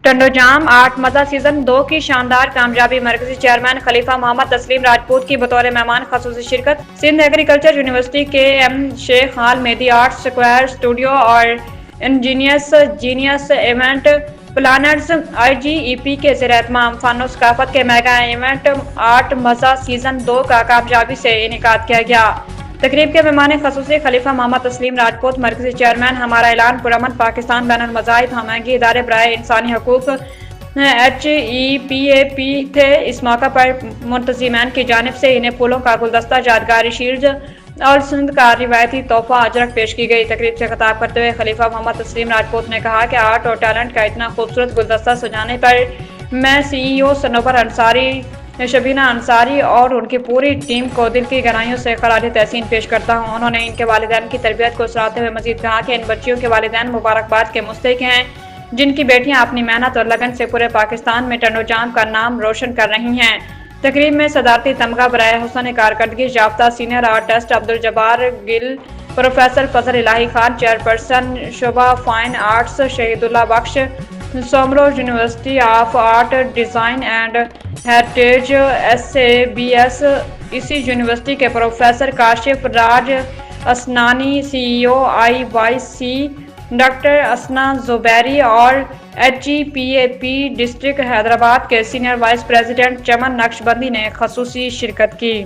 ٹنڈوجام 8 مزہ سیزن 2 کی شاندار کامیابی، مرکزی چیئرمین خلیفہ محمد تسلیم راجپوت کی بطور مہمان خصوصی شرکت۔ سندھ ایگریکلچر یونیورسٹی کے ایم شیخ ہال مہدی آرٹ اسکوائر اسٹوڈیو اور انجینئرس جینیس ایونٹ پلانرز آئی جی ای پی کے زیر اہتمام فن و ثقافت کے میگا ایونٹ 8 مزہ سیزن 2 کا کامیابی سے انعقاد کیا گیا۔ تقریب کے مہمان خصوصی خلیفہ محمد تسلیم راجپوت، مرکزی چیئرمین ہمارا اعلان پرامن پاکستان بین المذاہب ہم آہنگی ادارے برائے انسانی حقوق ایچ ای پی اے پی تھے۔ اس موقع پر منتظمین کی جانب سے انہیں پھولوں کا گلدستہ، یادگاری شیلڈز اور سندھ کا روایتی تحفہ اجرک پیش کی گئی۔ تقریب سے خطاب کرتے ہوئے خلیفہ محمد تسلیم راجپوت نے کہا کہ آرٹ اور ٹیلنٹ کا اتنا خوبصورت گلدستہ سجانے پر میں سی ای او صنوبر انصاری، شبینہ انصاری اور ان کی پوری ٹیم کو دل کی گہرائیوں سے خراج تحسین پیش کرتا ہوں۔ انہوں نے ان کے والدین کی تربیت کو سراہتے ہوئے مزید کہا کہ ان بچیوں کے والدین مبارکباد کے مستحق ہیں، جن کی بیٹیاں اپنی محنت اور لگن سے پورے پاکستان میں ٹنڈوجام کا نام روشن کر رہی ہیں۔ تقریب میں صدارتی تمغہ برائے حسن کارکردگی یافتہ senior artist Abdul Jabbar Gul, professor Fazal Elahi Khan, chairperson شعبہ fine arts Shaheed Allah Bakhsh, Soomro university of art design and heritage S A B S, اسی یونیورسٹی کے professor Kashif Raj Asnani, C E O I Y C doctor Asna Zubairi اور H E P A P district Hyderabad کے senior vice president چمن نقشبندی نے خصوصی شرکت کی۔